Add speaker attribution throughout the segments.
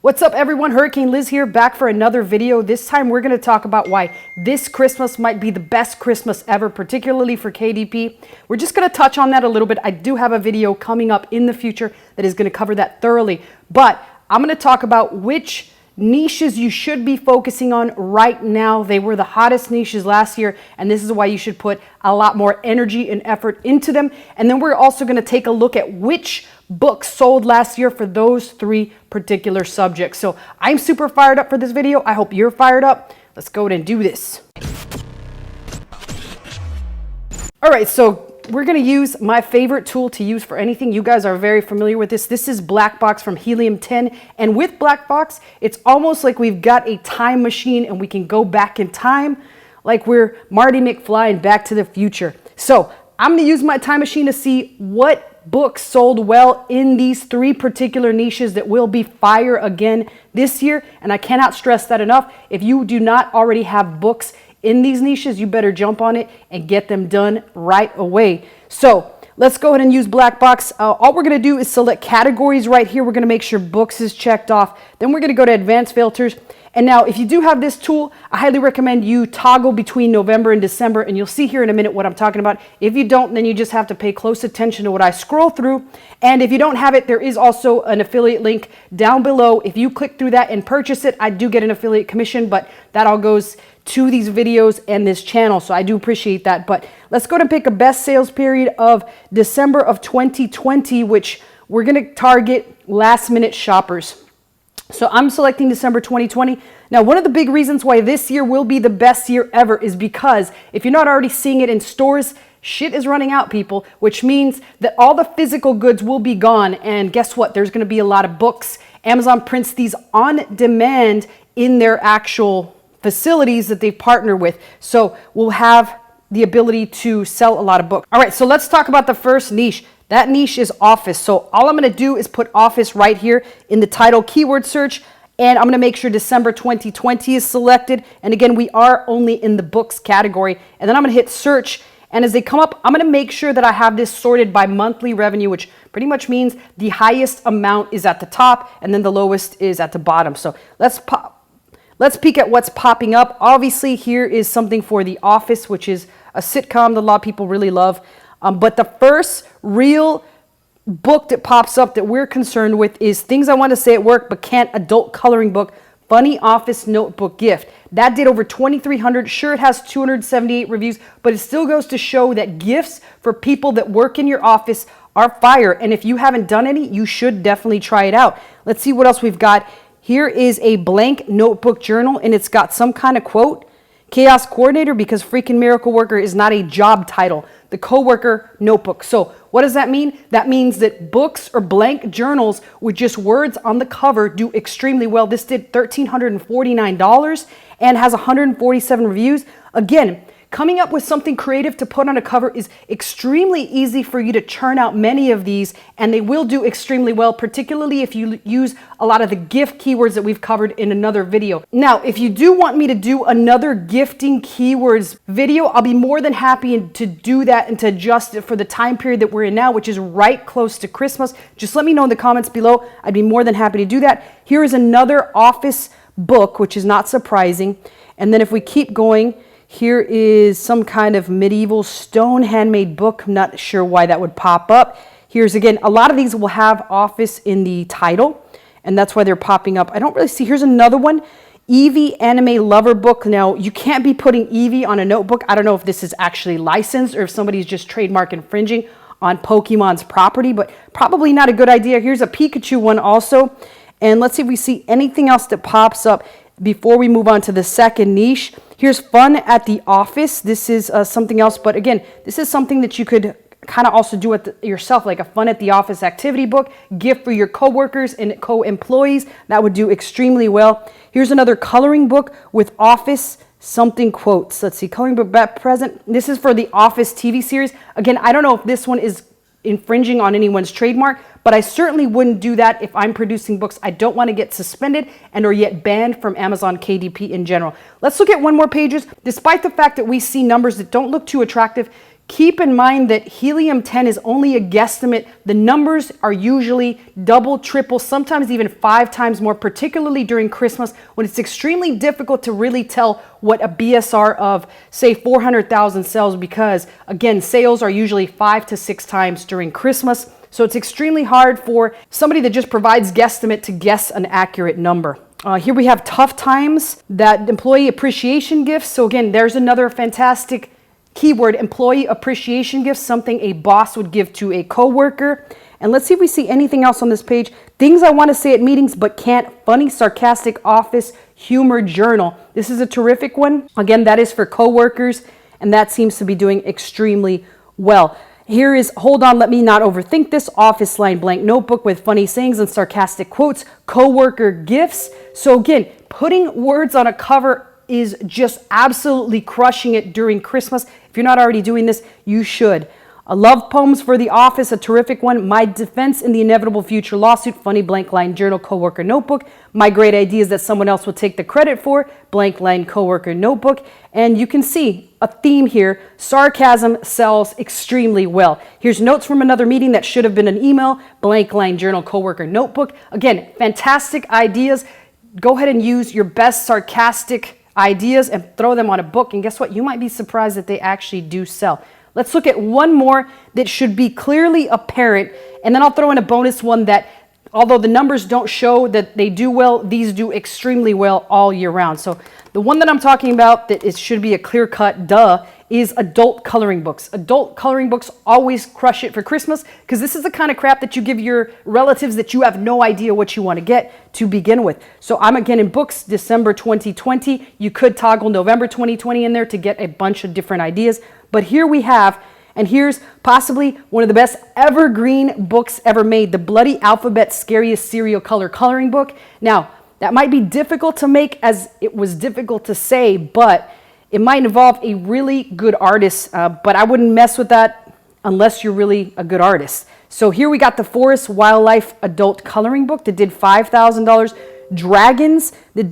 Speaker 1: What's up everyone, Hurricane Liz here, back for another video. This time we're going to talk about why this Christmas might be the best Christmas ever, particularly for KDP. We're just going to touch on that a little bit. I do have a video coming up in the future that is going to cover that thoroughly, but I'm going to talk about which niches you should be focusing on right now. They were the hottest niches last year, and this is why you should put a lot more energy and effort into them. And then we're also going to take a look at which books sold last year for those three particular subjects. So I'm super fired up for this video. I hope you're fired up. Let's go ahead and do this. All right, so we're going to use my favorite tool to use for anything. You guys are very familiar with this. This is Blackbox from Helium-10. And with Blackbox, it's almost like we've got a time machine and we can go back in time like we're Marty McFly in Back to the Future. So I'm going to use my time machine to see what books sold well in these three particular niches that will be fire again this year. And I cannot stress that enough. If you do not already have books in these niches, you better jump on it and get them done right away. So let's go ahead and use Blackbox. All we're going to do is select categories right here. We're going to make sure books is checked off. Then we're going to go to advanced filters. And now if you do have this tool, I highly recommend you toggle between November and December, and you'll see here in a minute what I'm talking about. If you don't, then you just have to pay close attention to what I scroll through. And if you don't have it, there is also an affiliate link down below. If you click through that and purchase it, I do get an affiliate commission, but that all goes to these videos and this channel, so I do appreciate that. But let's go to pick a best sales period of December of 2020, which we're going to target last minute shoppers. So I'm selecting December 2020. Now, one of the big reasons why this year will be the best year ever is because if you're not already seeing it in stores, shit is running out, people, which means that all the physical goods will be gone. And guess what? There's going to be a lot of books. Amazon prints these on demand in their actual facilities that they partner with. So we'll have the ability to sell a lot of books. All right, so let's talk about the first niche. That niche is office. So all I'm going to do is put office right here in the title keyword search, and I'm going to make sure December 2020 is selected. And again, we are only in the books category. And then I'm going to hit search. And as they come up, I'm going to make sure that I have this sorted by monthly revenue, which pretty much means the highest amount is at the top and then the lowest is at the bottom. So let's peek at what's popping up. Obviously, here is something for The Office, which is a sitcom that a lot of people really love. But the first real book that pops up that we're concerned with is Things I Want to Say at Work But Can't adult coloring book, Funny Office Notebook Gift. That did over 2,300. Sure, it has 278 reviews, but it still goes to show that gifts for people that work in your office are fire. And if you haven't done any, you should definitely try it out. Let's see what else we've got. Here is a blank notebook journal, and it's got some kind of quote. Chaos Coordinator, because freaking Miracle Worker is not a job title. The Coworker Notebook. So what does that mean? That means that books or blank journals with just words on the cover do extremely well. This did $1,349 and has 147 reviews. Again, coming up with something creative to put on a cover is extremely easy for you to churn out many of these, and they will do extremely well, particularly if you use a lot of the gift keywords that we've covered in another video. Now, if you do want me to do another gifting keywords video, I'll be more than happy to do that and to adjust it for the time period that we're in now, which is right close to Christmas. Just let me know in the comments below. I'd be more than happy to do that. Here is another office book, which is not surprising. And then if we keep going, here is some kind of medieval stone handmade book. I'm not sure why that would pop up. Here's again, a lot of these will have office in the title, and that's why they're popping up. I don't really see. Here's another one, Eevee Anime Lover Book. Now, you can't be putting Eevee on a notebook. I don't know if this is actually licensed or if somebody's just trademark infringing on Pokemon's property, but probably not a good idea. Here's a Pikachu one also. And let's see if we see anything else that pops up before we move on to the second niche. Here's Fun at the Office. This is something else, but again, this is something that you could kind of also do it yourself, like a Fun at the Office activity book, gift for your coworkers and co-employees. That would do extremely well. Here's another coloring book with Office something quotes. Let's see, coloring book back present. This is for the Office TV series. Again, I don't know if this one is infringing on anyone's trademark, but I certainly wouldn't do that if I'm producing books. I don't want to get suspended and or yet banned from Amazon KDP in general. Let's look at one more pages. Despite the fact that we see numbers that don't look too attractive, Keep in mind that helium-10 is only a guesstimate. The numbers are usually double, triple, sometimes even 5 times more, particularly during Christmas, when it's extremely difficult to really tell what a BSR of, say, 400,000 sells, because, again, sales are usually 5 to 6 times during Christmas. So it's extremely hard for somebody that just provides guesstimate to guess an accurate number. Here we have tough times, that employee appreciation gifts. So again, there's another fantastic keyword, employee appreciation gifts, something a boss would give to a coworker. And let's see if we see anything else on this page. Things I want to say at meetings but can't. Funny, sarcastic office humor journal. This is a terrific one. Again, that is for coworkers, and that seems to be doing extremely well. Here is, hold on, let me not overthink this, office line blank notebook with funny sayings and sarcastic quotes, coworker gifts. So again, putting words on a cover is just absolutely crushing it during Christmas. If you're not already doing this, you should. Love poems for the office, a terrific one. My defense in the inevitable future lawsuit, funny blank line journal, coworker notebook. My great ideas that someone else will take the credit for, blank line coworker notebook. And you can see a theme here. Sarcasm sells extremely well. Here's notes from another meeting that should have been an email, blank line journal, coworker notebook. Again, fantastic ideas. Go ahead and use your best sarcastic ideas and throw them on a book, and guess what? You might be surprised that they actually do sell. Let's look at one more that should be clearly apparent, and then I'll throw in a bonus one that, although the numbers don't show that they do well, these do extremely well all year round. So the one that I'm talking about that it should be a clear-cut duh is adult coloring books. Adult coloring books always crush it for Christmas, because this is the kind of crap that you give your relatives that you have no idea what you want to get to begin with. So I'm again in books, December 2020. You could toggle November 2020 in there to get a bunch of different ideas. But here we have, and here's possibly one of the best evergreen books ever made, the Bloody Alphabet Scariest Serial Color Coloring Book. Now, that might be difficult to make as it was difficult to say, but it might involve a really good artist, but I wouldn't mess with that unless you're really a good artist. So here we got the Forest Wildlife Adult Coloring Book that did $5,000. Dragons that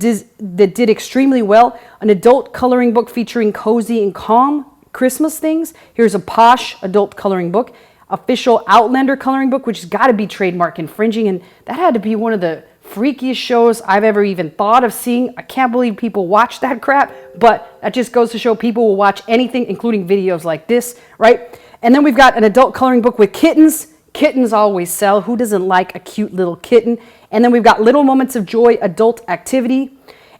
Speaker 1: did extremely well. An adult coloring book featuring cozy and calm Christmas things. Here's a posh adult coloring book. Official Outlander coloring book, which has got to be trademark infringing, and that had to be one of the freakiest shows I've ever even thought of seeing. I can't believe people watch that crap, but that just goes to show people will watch anything, including videos like this, right? And then we've got an adult coloring book with kittens. Kittens always sell. Who doesn't like a cute little kitten? And then we've got Little Moments of Joy adult activity,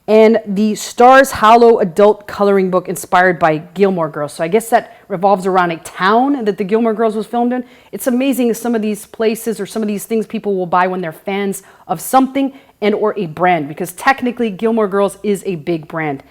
Speaker 1: and the Stars Hollow adult coloring book inspired by Gilmore Girls. So I guess that revolves around a town that the Gilmore Girls was filmed in. It's amazing some of these places or some of these things people will buy when they're fans of something and or a brand, because technically Gilmore Girls is a big brand.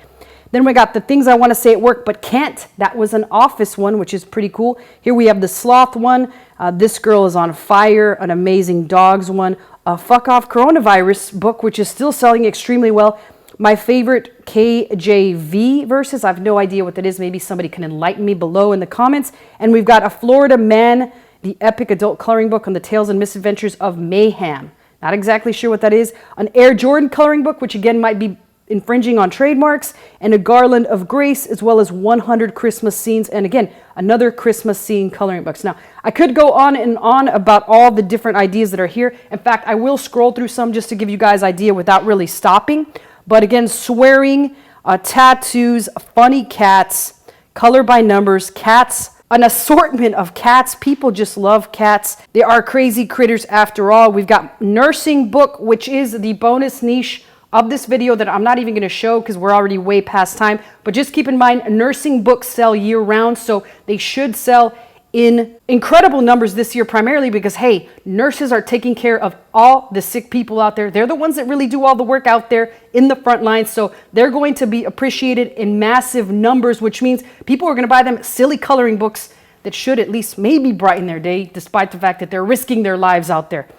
Speaker 1: Then we got the Things I Want to Say at Work But Can't. That was an office one, which is pretty cool. Here we have the Sloth one. This Girl is on Fire, an Amazing Dogs one. A Fuck Off Coronavirus book, which is still selling extremely well. My favorite KJV verses. I have no idea what that is. Maybe somebody can enlighten me below in the comments. And we've got A Florida Man, the epic adult coloring book on the tales and misadventures of mayhem. Not exactly sure what that is. An Air Jordan coloring book, which again might be infringing on trademarks, and A Garland of Grace, as well as 100 Christmas scenes, and again, another Christmas scene coloring books. Now, I could go on and on about all the different ideas that are here. In fact, I will scroll through some just to give you guys idea without really stopping. But again, swearing, tattoos, funny cats, color by numbers, cats, an assortment of cats. People just love cats. They are crazy critters after all. We've got nursing book, which is the bonus niche of this video that I'm not even going to show because we're already way past time. But just keep in mind, nursing books sell year round, so they should sell in incredible numbers this year, primarily because, hey, nurses are taking care of all the sick people out there. They're the ones that really do all the work out there in the front lines. So they're going to be appreciated in massive numbers, which means people are going to buy them silly coloring books that should at least maybe brighten their day, despite the fact that they're risking their lives out there.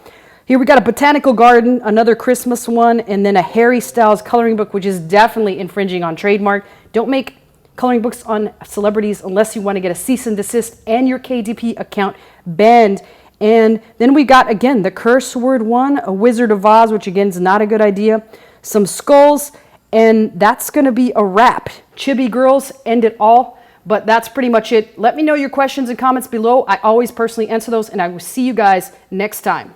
Speaker 1: Here we got a botanical garden, another Christmas one, and then a Harry Styles coloring book, which is definitely infringing on trademark. Don't make coloring books on celebrities unless you want to get a cease and desist and your KDP account banned. And then we got, again, the curse word one, a Wizard of Oz, which again is not a good idea, some skulls, and that's going to be a wrap. Chibi Girls end it all. But that's pretty much it. Let me know your questions and comments below. I always personally answer those, and I will see you guys next time.